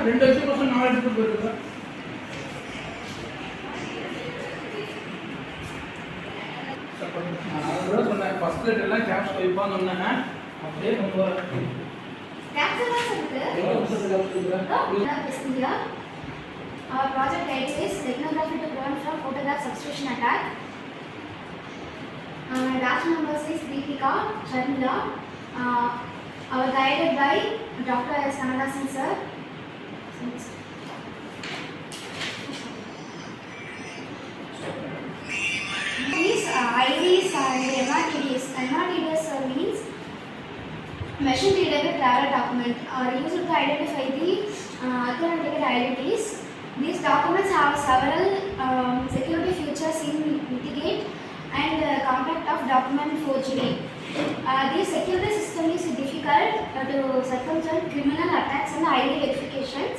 ரெண்டு வருஷம் பசங்க நான் எடுத்து போயிருக்கேன். நான் சொன்னேன் ஃபர்ஸ்ட் லெட்டர் எல்லாம் கேப்ஸ் வைப்பான்னு சொன்னேன். அப்படியே நம்ம கேப்ஸ் எல்லாம் இருக்கு. Our project title is Technography to Prevent from Photograph Substitution Attack. Batch numbers is Deepika, Sharmila. Our guided by Dr. S. Kanadasan sir. These IDs and MRTDs. MRTDs means machine readable travel document are used to identify the authenticated identities. These documents have several security features in mitigate and compact of document forgery. This security system is difficult to circumvent criminal attacks and ID verifications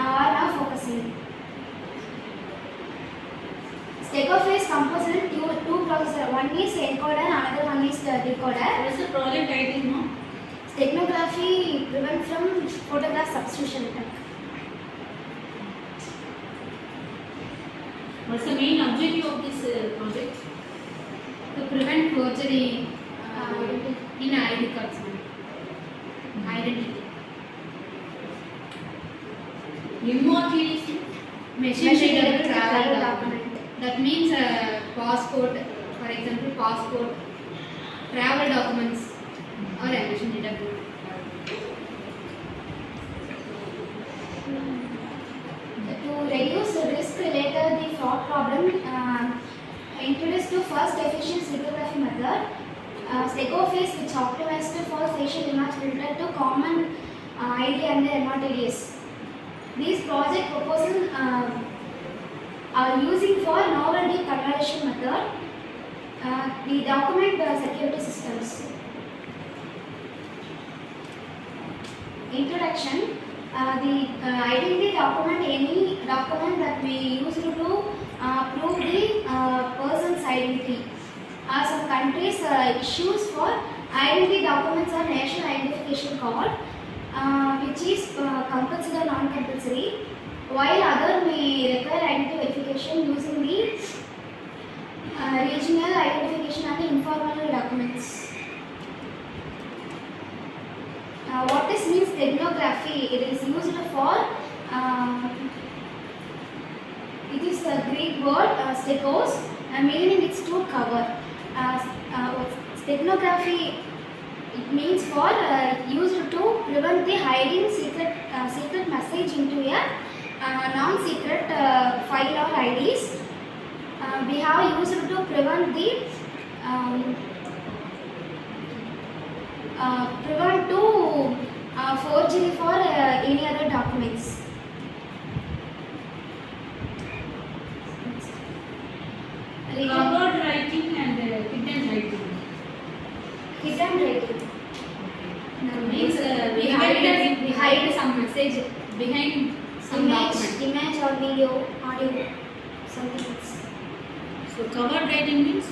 are now focusing. Stegophase is composed in two processors. One is encoder, another one is decoder. What is the project title? No? Technography prevent from photograph substitution attack. What's the main objective of this project? To prevent forgery in ID cards. Identity. MRTD is machine readable travel document. That means passport, for example, passport, travel documents, or machine readable. To reduce the risk related to the fraud problem, introduced to first efficient stereography method, Stegophase, which optimized for facial image filter to common ID and the MRTDs. These project proposals are using for novel deep convolution method, the document security systems. Introduction. The identity document, any document that we use to prove the person's identity. Some countries issues for identity documents are national identification card, which is compulsory or non-compulsory, while other may require identity verification using the regional identification and the informal documents. What this means technography, it is used for, it is a Greek word, stegos, meaning it's to cover. Technography, it means for used to prevent the hiding secret message into a non-secret file or IDs. We have used to prevent the forgery for any other documents. Covered writing and hidden writing. Hidden writing Means we hide some message behind some document. image or video, audio, something else. So covered writing means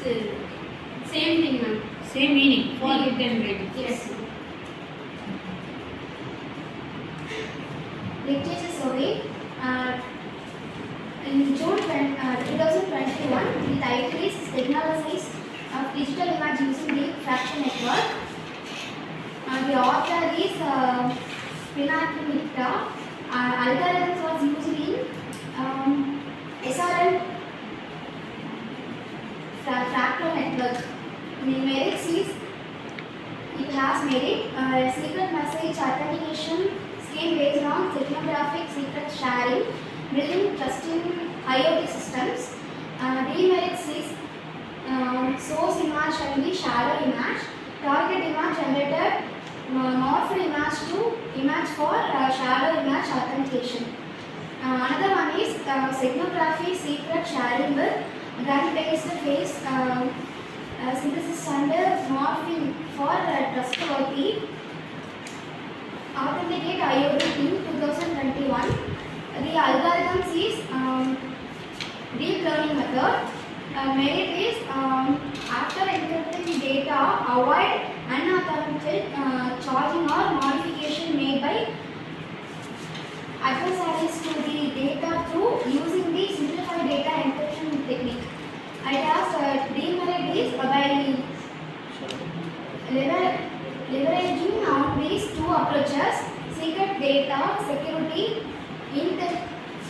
Same thing, ma'am. same meaning for hidden writing. Yes. Literature survey. In June 2021, the title is Technologies of Digital Image Using Deep Fraction Network. The author is Pinaki Mitra. Algorithms was used in SRM fractal network. The merits is it has merit, secret message authentication scheme based on cryptographic secret sharing, building trust in IoT systems. Demerits is source image and the shadow image, target image generated, morphed image to image for shadow image authentication. Another one is signography secret sharing with gun-based face synthesis and morphing for trustworthy authenticate IoT in 2021. The algorithms is deep learning method. Merit is after encrypting data, avoid unauthorized charging or modification made by demerit is by leveraging on these two approaches, secret data security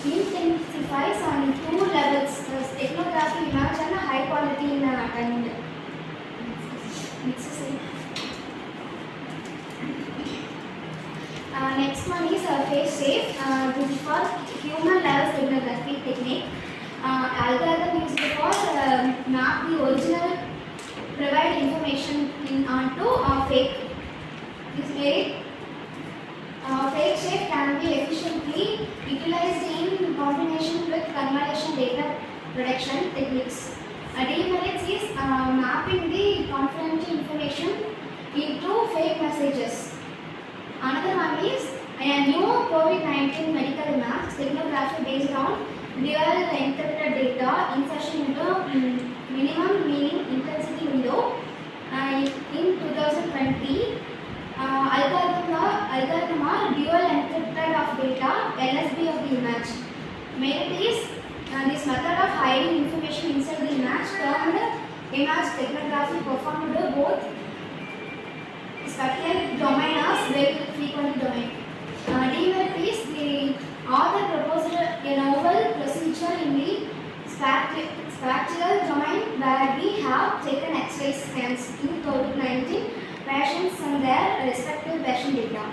intensifies on two levels: technography, image, and high quality in and next one is face safe. This is for human level technography technique. Algorithm used for map the original, provide information onto fake. This made fake shape can be efficiently utilized in combination with convolution data production techniques. Demerits is mapping the confidential information into fake messages. Another one is a new COVID-19 medical image technography based on dual encrypted data insertion into minimum meaning intensity window. In 2020, algorithm are dual encrypted of data LSB of the image. Merit is this method of hiding information inside the image termed image technography performed both spatial domain as well frequency domain. Demerit is the author proposed a novel procedure in the spatial domain where we have taken X-ray scans in COVID-19 patients and their respective patient data.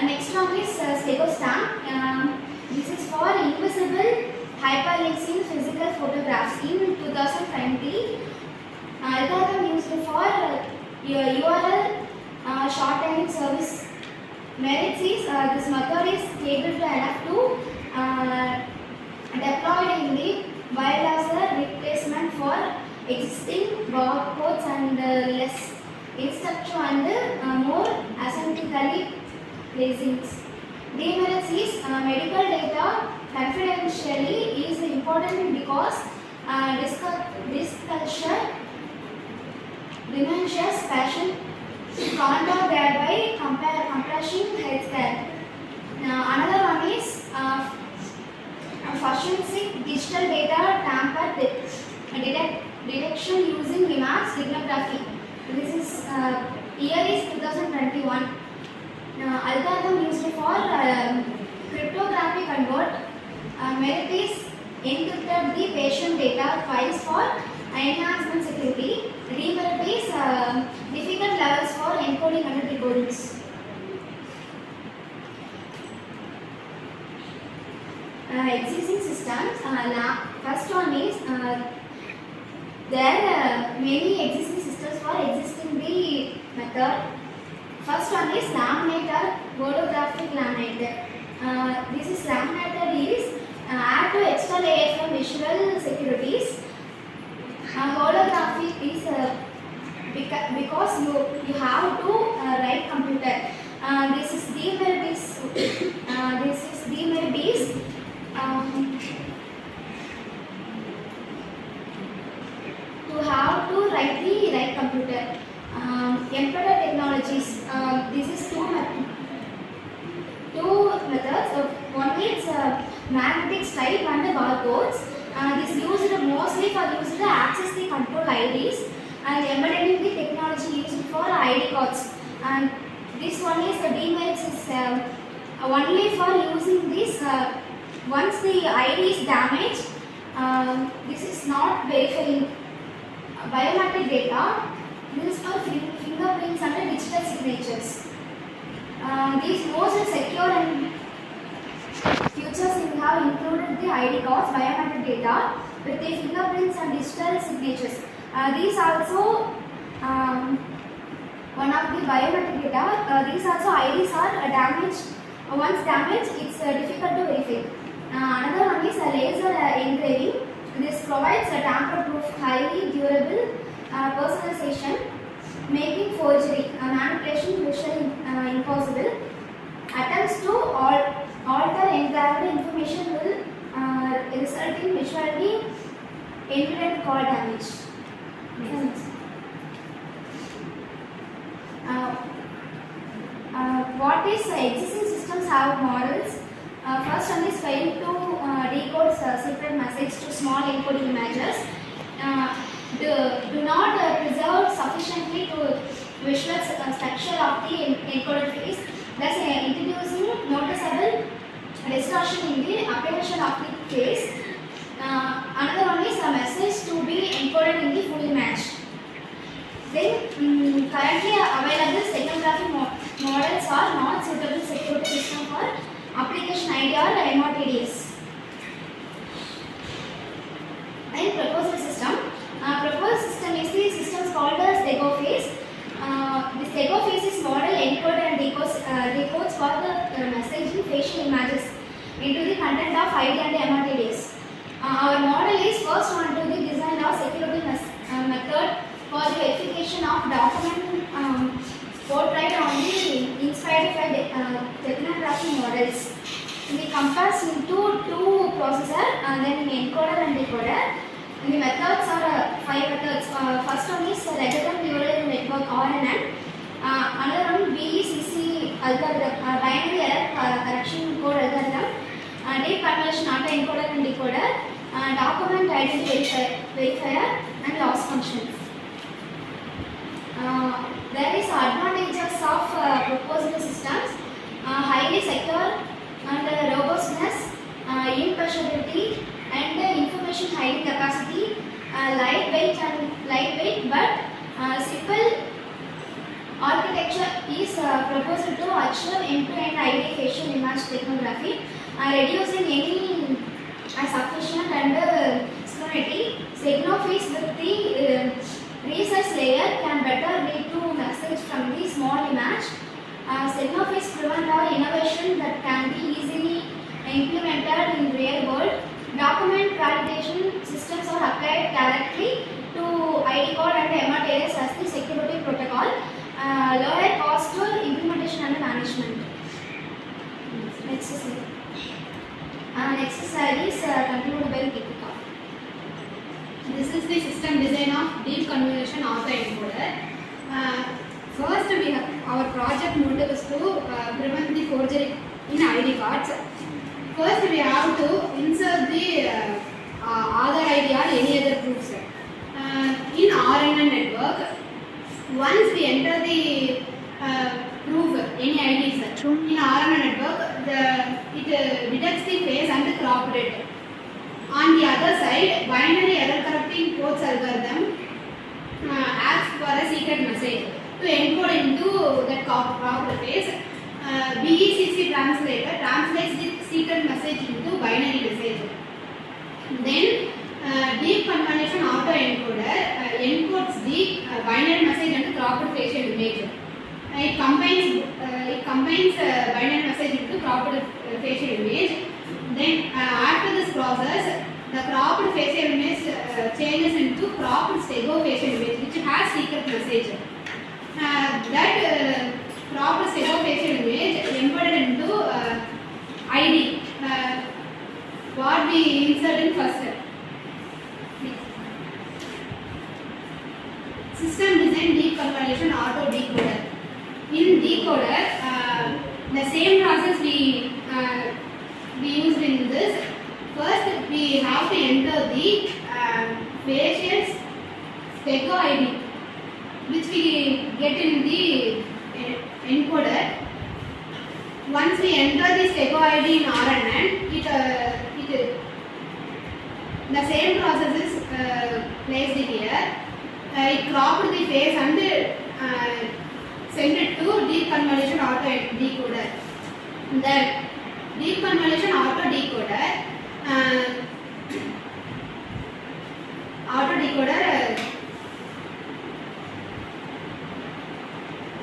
Next one is Stegostam. This is for invisible hyperlinks in physical photographs. In 2020, algorithm used for URL shortening service. Merits is this method is stable enough to deployed in the bilateral replacement for existing barcodes and less instructive and more asymptotically placings. Demerits is medical data confidentially is important because disclosure diminishes patient contact thereby compressing healthcare. Another one is forensic digital data tamper detection using image technography. This is year is 2021. Algorithm used for cryptography convert. Merit is encrypted the patient data files for enhancement security. Demerit is difficult levels for encoding and decodings. Existing systems. First one is there are many existing systems for existing the method. First one is laminator, holographic laminator. This is laminator is add to extra layer for visual securities. Holographic is because you have to write computer. This is demerit is to have to write the right computer. Embedded technologies. This is two methods. One is magnetic stripe and barcodes. This used mostly for used to access the control IDs and embedding the technology used for ID cards. And this one is the demerits is only for using this once the ID is damaged. This is not verifying biometric data. This is for fingerprints and digital signatures. These most secure and features have included the ID cards, biometric data with the fingerprints and digital signatures. These also one of the biometric data. These also IDs are damaged. Once damaged, it's difficult to verify. Another one is a laser engraving. This provides a tamper-proof, highly durable personalization, making forgery manipulation virtually impossible. Attempts to alter engraved information will result in visually infinite call damage. What is existing systems have models? First one is fail to decode secret message to small encoding images. Do not preserve sufficiently to visual structure of the encoded phase, thus introducing noticeable distortion in the apprehension of the phase. Another one is a message to be encoded in the full image. Then currently available steganography models are not suitable security system for application ID or MRTDS. And proposed system. Proposed system is the system called as Stego phase. The Stego phase is model encodes and decodes for the messaging facial images into the content of ID and MRTDS. Our model is first one to the design of security method for the verification of document portrayed on the inspired by technography models. We compass into two processors and then encoder and decoder. The methods are 5 methods. First one is Random Neural Network RNN. Another one BECC algorithm, binary error correction code algorithm. Deep convolution autoencoder and decoder. Document identity verifier and loss function. There is advantages of proposed systems: highly secure and robustness, imperishability, and information hiding capacity, lightweight but simple architecture is proposed to achieve end-to-end ID facial image technography, reducing any sufficient and scrutiny. Stego phase with the resize layer can better read to message from the small image. Stego phase prevent our innovation that can be easily implemented in real world. Document validation systems are applied directly to ID code and MRTDS as the security protocol. Lower cost to implementation and management. Next slide. Next slide is continued by Deepika. This is the system design of deep convolution autoencoder. First, we have our project motive is to prevent the forgery in ID cards. First, we have to insert the Aadhaar ID or any other proofs. In RNN network, once we enter the proof, any IDs in RNN network, it detects the face and cropped it. On the other side, binary error correcting codes algorithm asks for a secret message to encode into that cropped face. BECC translator translates the secret message into binary message. Then deep convolution autoencoder encodes the binary message and cropped facial image. It combines binary message into cropped facial image. Then after this process, the cropped facial image changes into cropped Stego facial image, which has secret message. That cropped Stego facial image embedded into ID. What we insert in first step. System design deep convolution auto decoder. In decoder, the same process we used in this. First, we have to enter the facial Stego ID, which we get in the encoder. Once we enter the Stego ID in RNN, the same process is placed here. It cropped the face and send it to deep convolution auto decoder. The deep convolution auto decoder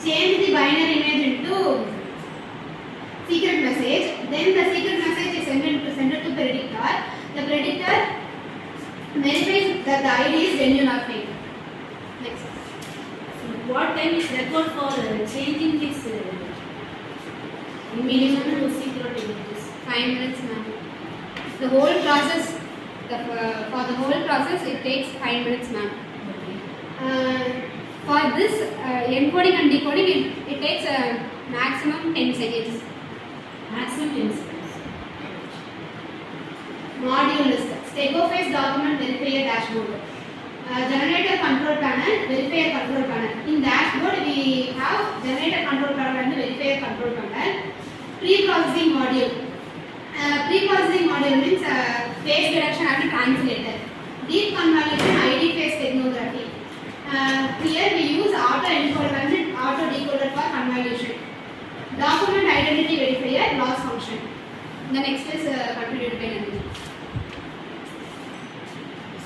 change the binary image into secret message. Then the secret message is sent to predictor. The predictor verifies that the ID is genuine or fake. Next. What time is required for changing this minimum to secret images? 5 minutes, ma'am. The whole process, for the whole process, it takes 5 minutes, ma'am. For this encoding and decoding, it takes maximum 10 seconds. Maximum 10 seconds. Module list. Stegoface document verifier dashboard. Generator control panel, verifier control panel. In dashboard we have generator control panel and verifier control panel. Pre-processing module. Pre-processing module means phase detection and translator. Deep convolution ID phase technography. Here we use auto encoder and auto decoder for convolution. Document identity verifier loss function. The next is contributed by Nandini.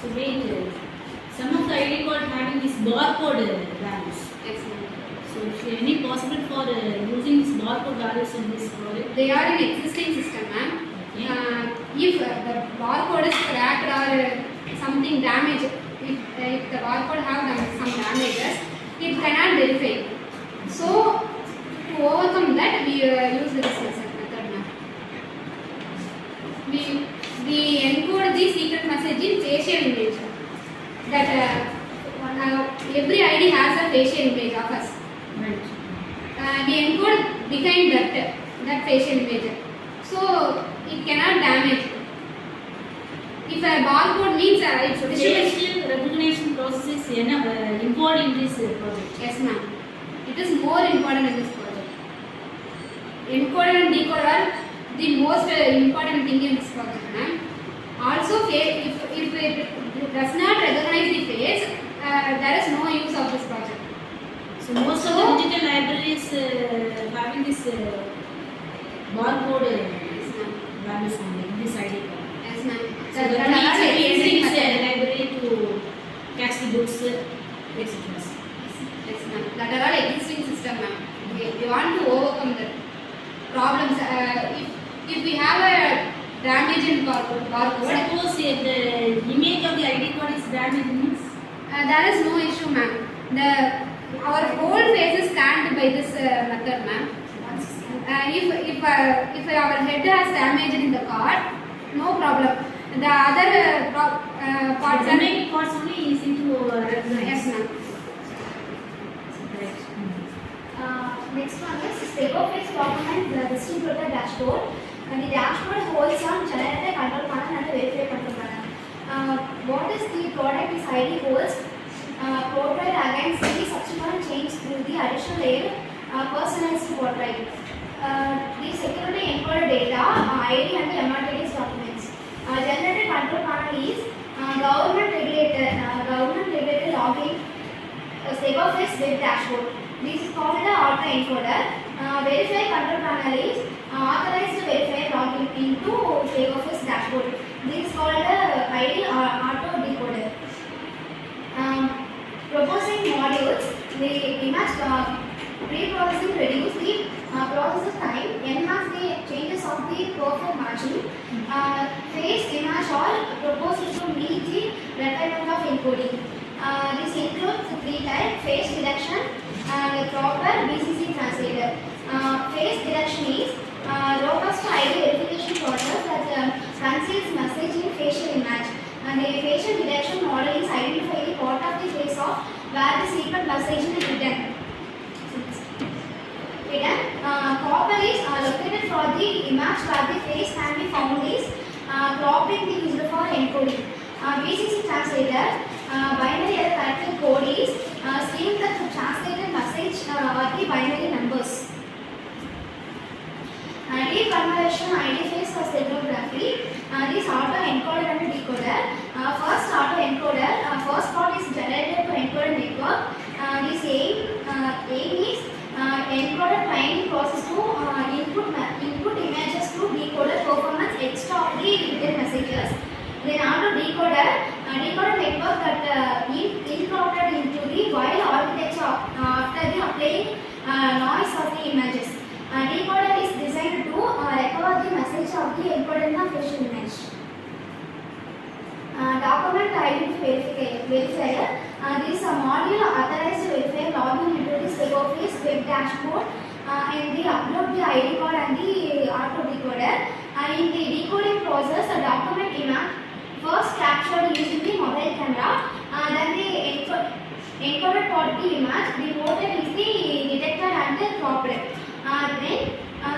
So wait, some of the ID card having this barcode values. Excellent. So is there any possible for using this barcode values in this project? They are in existing system, ma'am. Okay. If the barcode is cracked or something damaged, if the barcode have some damages, it cannot verify. So to overcome that, we use this method, ma'am. We encode the secret message in facial image. That every ID has a facial image of us. Right. We encode behind that facial image. So it cannot damage. If a barcode means it's Facial recognition process is involved in this project. Yes, ma'am. It is more important in this project. Encoder and decoder are the most important thing in this project, ma'am. Also, if it does not recognize the face, there is no use of this project. So most of the digital libraries having this barcode Yes, ma'am. values only in this ID card. Yes, ma'am. So that means we using this library to catch the books, etc. Yes, ma'am. That are all existing system, ma'am. We want to overcome the problems. If we have a damage in barcode, Suppose if the image of the ID card is damaged means there is no issue, ma'am. Our whole face is scanned by this method, ma'am. If our head has damage in the card, no problem. The other parts are remaining parts only easy to recognize. yes, ma'am. Right. Next one is Stegoface document the distributor dashboard. And the dashboard holds on generator control panel and the verifier control panel. What is the product is ID holds portrait against the subsequent change through the additional layer personalized portrait. The security encoded data, ID and the MRTD's documents. Generator control panel is government regulated login Stegoface web dashboard. This is called the auto encoder. Verifier control panel is authorized verifier login into Stegoface dashboard. This is called the ID auto decoder. Proposing modules, the image pre-processing reduce the processor time, enhance the changes of the profile matching, face image or proposed to meet the requirement of encoding. This includes three types: face detection and proper BCC translator. Face detection is robust ID verification process that conceals message in facial image. And the facial detection model is identify the part of the face of where the secret message is written. Proper is located for the image where the face can be found is properly used for encoding. BCC translator binary error corrected code is string that translated message or the binary numbers. Deep convolution ID phase for stereography. This auto encoder and decoder. First auto encoder. First part is generated to encoder network. This aim is encoder training process to input images to decoder performance extra of the written messages. Then auto decoder network that incorporated into the while architecture after the applying noise of the images. Decoder is designed to recover the message of the encoded in the facial image. Document identity verifier. This is a module authorized verifier login into the Stegoface web dashboard and they upload the ID card and the auto decoder. In the decoding process, a document image first captured using the mobile camera, then the encoded part the image, the ported is the detector and the cropped. Then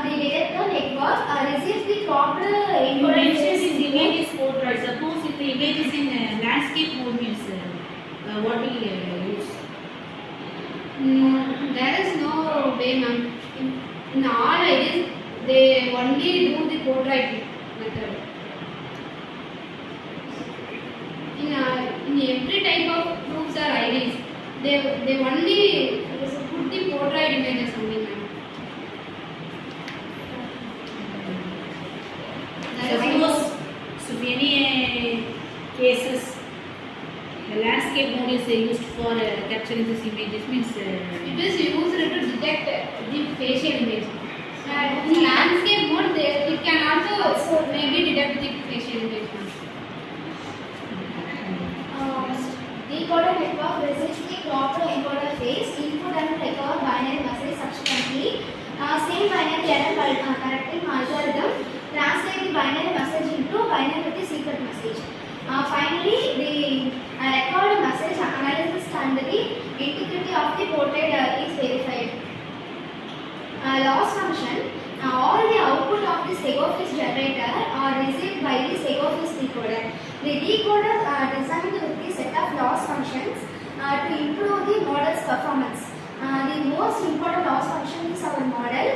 the detector network receives the cropped You encoded mentioned face this image is portrait. Suppose if the images in landscape mode means what will use? There is no way, ma'am. In all IDs, they only do the portrait method. In every type of proofs or IDs, they only put the portrait images only, ma'am. Suppose so many cases the landscape mode is used for capturing these images means It is used to detect the facial image. In landscape mode, it can also maybe detect the facial image. Decoder network receives the clock to encoder phase, input and recover binary message subsequently. Same binary error correcting algorithm translate the binary message into binary with the secret message. Finally, the record message analysis and the integrity of the portrait is verified. Loss function. All the output of the Stegophis generator are received by the Stegophis decoder. The decoder are designed with the set of loss functions to improve the model's performance. The most important loss function is our model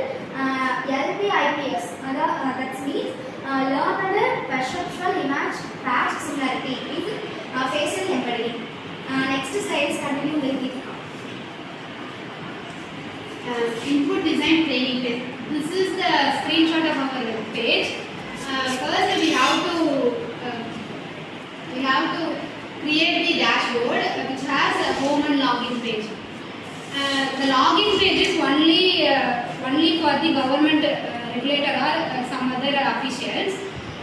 LPIPS. That means learned perceptual image patch similarity is facial embedding. Next slides continue with the Input design training phase. This is the screenshot of our page. First, we have to create the dashboard which has a home and login page. The login page is only for the government regulator or some other officials.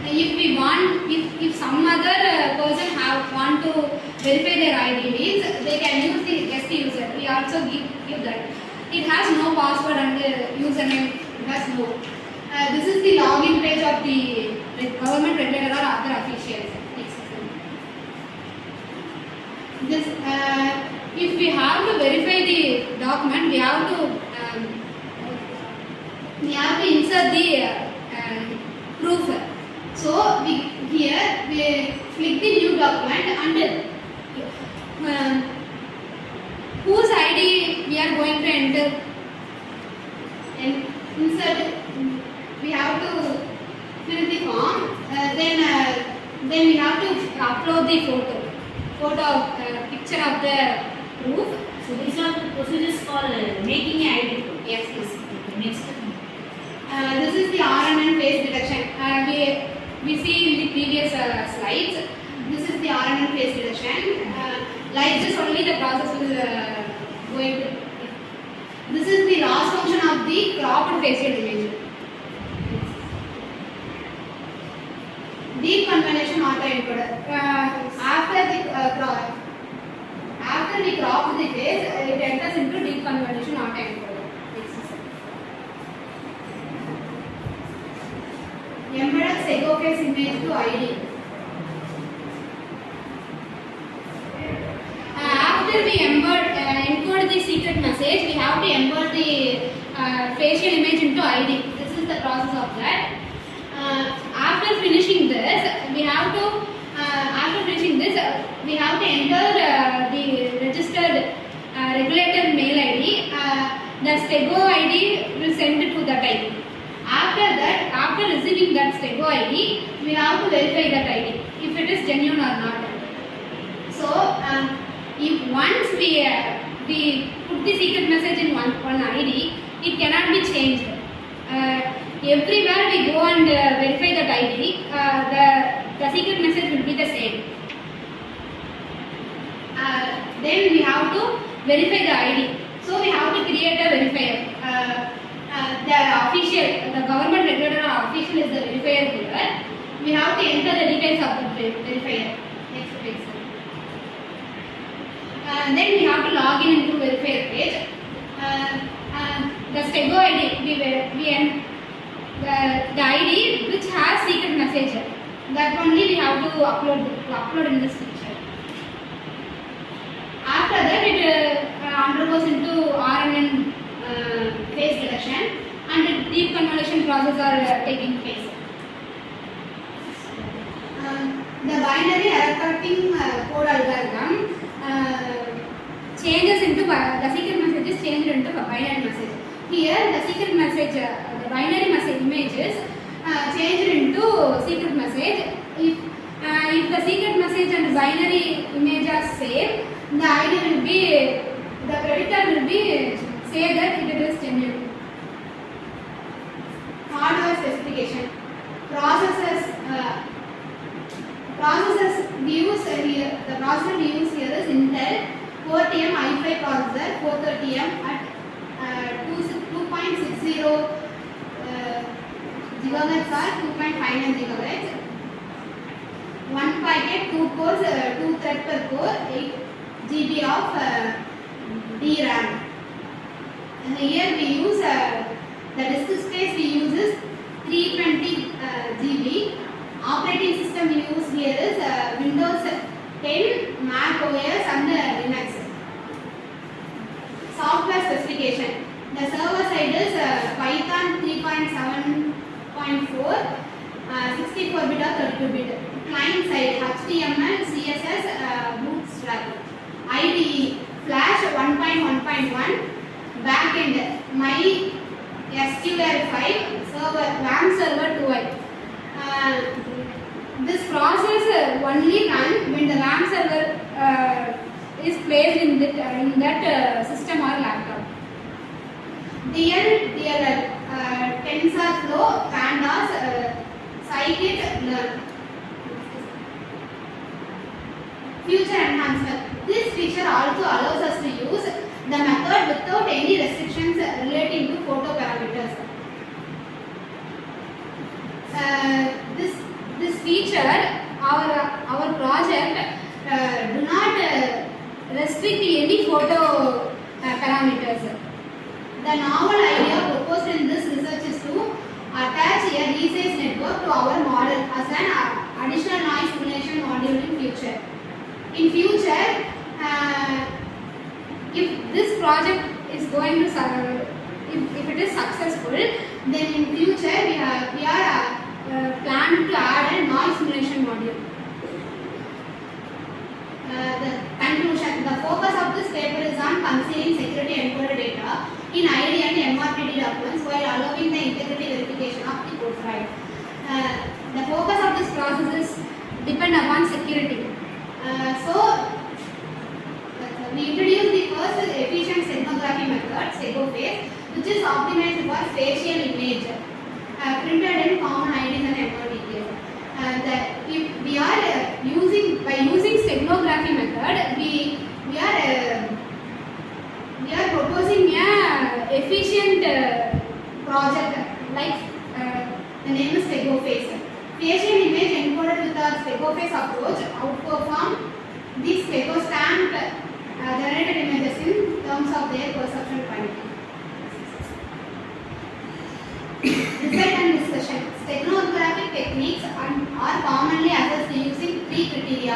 If some other person want to verify their ID means they can use the guest user. We also give that. It has no password and username. It has no. This is the login page of the government regulator or other officials. This, if we have to verify the document, we have to insert the proof. So we click the new document and whose ID we are going to enter and insert. We have to fill the form. Then we have to upload the picture of the proof. so these are the procedures for making an ID proof. Yes. Okay, next. This is the RNN face detection. We see in the previous slides. This is the RNN face detection. Like this only the process will going to. This is the loss function of the cropped facial image. Deep convolution autoencoder. After we crop the face, it enters into deep convolution autoencoder. Embedded Stegophis image to ID. After we encode the secret message, we have to embed the facial image into ID. This is the process of that. After finishing this, we have to enter the registered regulator mail ID. The Stego ID will send it to that ID. After receiving that Stego ID, we have to verify that ID if it is genuine or not. So, if once we put the secret message in one ID, it cannot be changed. Everywhere we go and verify that ID, the secret message will be the same. Then we have to verify the ID. So we have to create a verifier. The government regulator or official is the verifier here. We have to enter the details of the verifier. Next page. Then we have to log in into verifier page. The Stego ID, the ID which has secret message. That only we have to upload in this picture. After that, it undergoes into RNN face detection and deep convolution process are taking place. The binary arithmetic code algorithm changes into the secret message is changed into a binary message. Here, the secret message, the binary message images changed into secret message. If the secret message and binary image are same, the ID will be, the predictor will be say that it is genuine. Hardware specification. Processors use here. The processor used here is Intel 4TM i5 processor 430M at 2.60 gigahertz or 2.59 gigahertz. 1 packet, 2 cores, 2 thread per core, 8 GB of DRAM. And here we use the disk space we use is 320 GB. Operating system we use here is Windows 10, Mac OS and Linux. Software specification. The server side is Python 3.7.4, 64-bit or 32-bit. Client side HTML, CSS, Bootstrap. IDE Flash 1.1.1. Backend MySQL5 server RAM server 2i. This process only run when the RAM server is placed in that system or laptop. DLL TensorFlow, Pandas, Scikit-learn. Future enhancement. This feature also allows us to use the method without any restrictions relating to photo parameters. This feature, our project do not restrict any photo parameters. The novel idea proposed in this research is to attach a resize network to our model as an additional noise simulation module in future. In future, if this project is going to if it is successful, then in future we are planning to add a noise simulation module. The conclusion: the focus of this paper is on concealing security encoded data in ID and MRPD documents while allowing the integrity verification of the code file. The focus of this process is depend upon security. We introduced the first efficient steganography method, stegophase, which is optimized for facial image printed in common IDs and MRDs. We are by using steganography method, we are proposing a efficient project like the name is stegophase. Facial image encoded with our stegophase approach outperform these stego-stamped generated images in terms of their perception quality. Result and discussion. Steganographic techniques are commonly assessed using 3 criteria: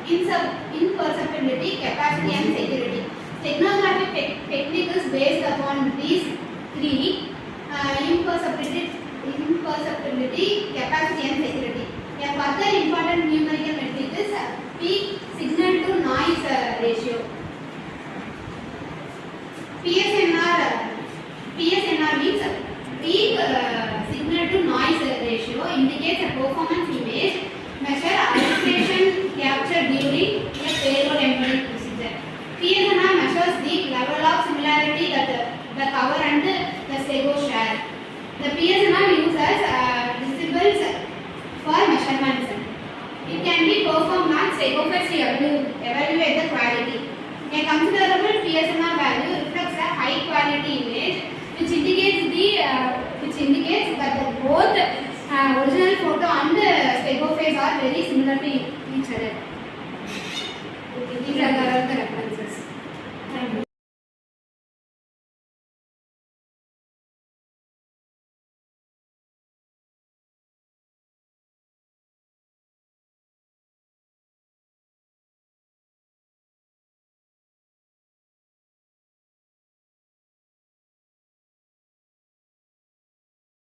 imperceptibility, capacity and security. Steganographic technique is based upon these 3: imperceptibility, capacity and security. A further important numerical metric is peak signal to noise ratio. PSNR means peak signal to noise ratio indicates a performance image measure iteration captured during a payload encoding procedure. PSNR measures the level of similarity that the cover and the stego share. The PSNR uses decibels for measurements. It can be performed on stegophase to evaluate the quality. A considerable PSNR value reflects a high quality image, which indicates that both original photo and stegophase are very similar to each other. These are the